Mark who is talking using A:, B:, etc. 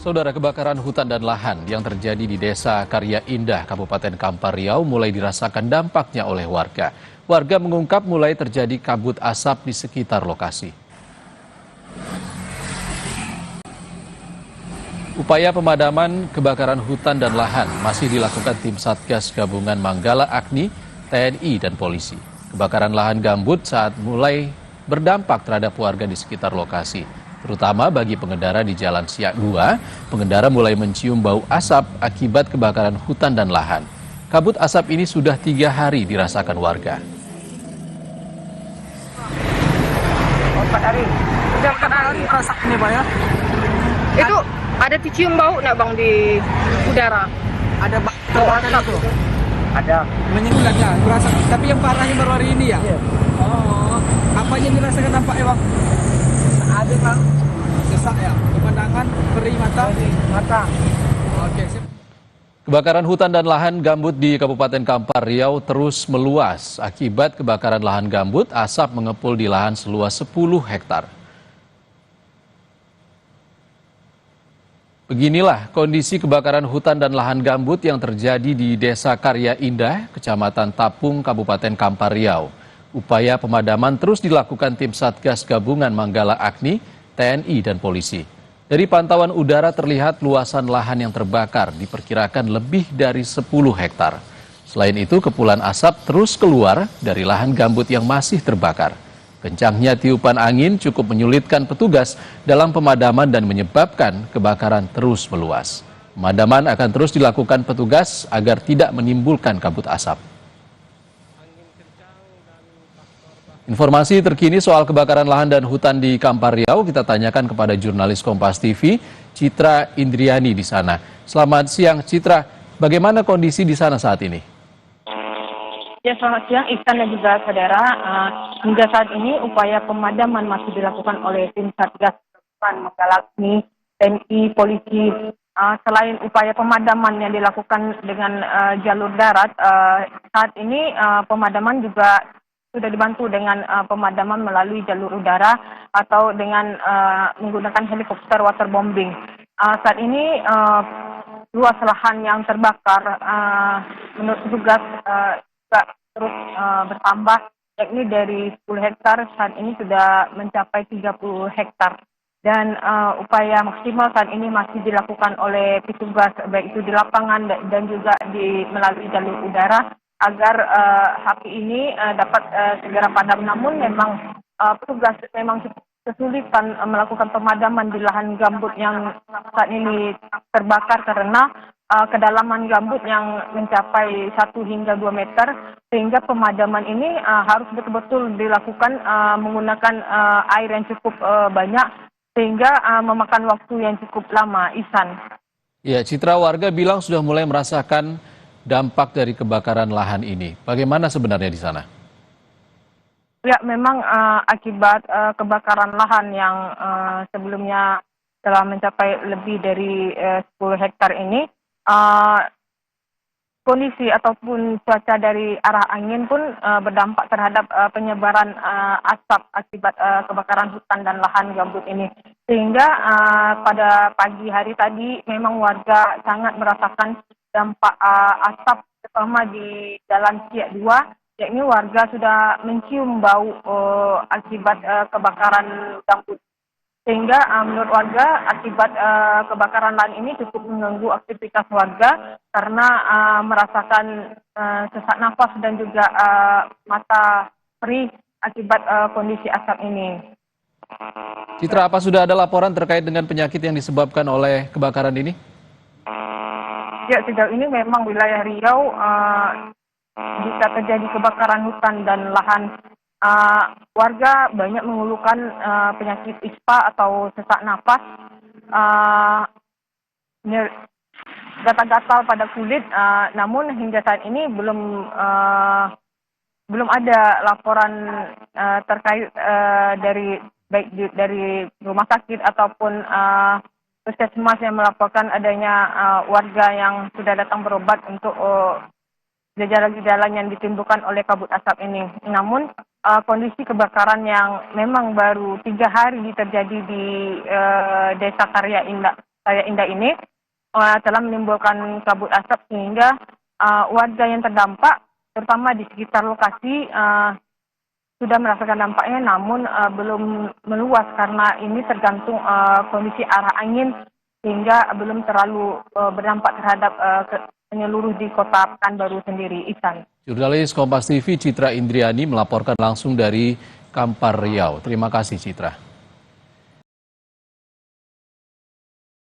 A: Saudara, kebakaran hutan dan lahan yang terjadi di Desa Karya Indah, Kabupaten Kampar Riau mulai dirasakan dampaknya oleh warga. Warga mengungkap mulai terjadi kabut asap di sekitar lokasi. Upaya pemadaman kebakaran hutan dan lahan masih dilakukan tim Satgas Gabungan Manggala Agni, TNI, dan polisi. Kebakaran lahan gambut saat mulai berdampak terhadap warga di sekitar lokasi. Terutama bagi pengendara di Jalan Siak 2, pengendara mulai mencium bau asap akibat kebakaran hutan dan lahan. Kabut asap ini sudah 3 hari dirasakan warga.
B: 4 hari. Sudah 4 hari asap ini, Pak ya?
C: Itu ada dicium bau nggak Bang di udara?
B: Ada terbakar itu?
D: Ada.
B: Menyenggatnya, berasa. Tapi yang parahnya baru hari ini ya?
D: Iya.
B: Oh, apa yang dirasakan dampaknya, Bang?
D: Ada, Bang.
B: Sesak ya, pemandangan, perih mata?
D: Mata.
B: Oke, sip.
A: Kebakaran hutan dan lahan gambut di Kabupaten Kampar Riau terus meluas. Akibat kebakaran lahan gambut, asap mengepul di lahan seluas 10 hektar. Beginilah kondisi kebakaran hutan dan lahan gambut yang terjadi di Desa Karya Indah, Kecamatan Tapung, Kabupaten Kampar Riau. Upaya pemadaman terus dilakukan tim Satgas Gabungan Manggala Agni, TNI, dan polisi. Dari pantauan udara terlihat luasan lahan yang terbakar diperkirakan lebih dari 10 hektar. Selain itu, kepulan asap terus keluar dari lahan gambut yang masih terbakar. Kencangnya tiupan angin cukup menyulitkan petugas dalam pemadaman dan menyebabkan kebakaran terus meluas. Pemadaman akan terus dilakukan petugas agar tidak menimbulkan kabut asap. Informasi terkini soal kebakaran lahan dan hutan di Kampar Riau kita tanyakan kepada jurnalis Kompas TV, Citra Indriani di sana. Selamat siang, Citra. Bagaimana kondisi di sana saat ini?
C: Ya, selamat siang Ihsan dan juga saudara. Hingga saat ini upaya pemadaman masih dilakukan oleh tim Satgas Gabungan Manggala Agni, TNI, polisi. Selain upaya pemadaman yang dilakukan dengan jalur darat, saat ini pemadaman juga sudah dibantu dengan pemadaman melalui jalur udara atau dengan menggunakan helikopter waterbombing. Saat ini luas lahan yang terbakar menurut petugas juga terus bertambah, yakni dari 10 hektar saat ini sudah mencapai 30 hektar. Dan upaya maksimal saat ini masih dilakukan oleh petugas baik itu di lapangan dan juga melalui jalur udara agar api ini dapat segera padam. Namun memang petugas memang kesulitan melakukan pemadaman di lahan gambut yang saat ini terbakar karena kedalaman gambut yang mencapai 1 hingga 2 meter, sehingga pemadaman ini harus betul-betul dilakukan menggunakan air yang cukup banyak, sehingga memakan waktu yang cukup lama. Ihsan.
A: Ya, Citra, warga bilang sudah mulai merasakan dampak dari kebakaran lahan ini. Bagaimana sebenarnya di sana?
C: Ya, memang akibat kebakaran lahan yang sebelumnya telah mencapai lebih dari 10 hektar ini, kondisi ataupun cuaca dari arah angin pun berdampak terhadap penyebaran asap akibat kebakaran hutan dan lahan gambut ini. Sehingga pada pagi hari tadi memang warga sangat merasakan dampak asap, terutama di Jalan Siak 2, yakni warga sudah mencium bau akibat kebakaran gambut. Sehingga menurut warga akibat kebakaran lahan ini cukup mengganggu aktivitas warga karena merasakan sesak nafas dan juga mata perih akibat kondisi asap ini.
A: Citra, apa sudah ada laporan terkait dengan penyakit yang disebabkan oleh kebakaran ini?
C: Ya, sejauh ini memang wilayah Riau jika terjadi kebakaran hutan dan lahan, warga banyak mengeluhkan penyakit ispa atau sesak napas, gatal-gatal pada kulit. Namun hingga saat ini belum ada laporan terkait dari rumah sakit ataupun puskesmas yang melaporkan adanya warga yang sudah datang berobat untuk gejala-gejala yang ditimbulkan oleh kabut asap ini. Namun kondisi kebakaran yang memang baru 3 hari terjadi di Desa Karya Indah Karya Indah ini telah menimbulkan kabut asap sehingga warga yang terdampak, terutama di sekitar lokasi, sudah merasakan dampaknya, namun belum meluas karena ini tergantung kondisi arah angin sehingga belum terlalu berdampak terhadap menyeluruh di kota Pekanbaru sendiri. Ihsan.
A: Jurnalis Kompas TV Citra Indriani melaporkan langsung dari Kampar Riau. Terima kasih Citra.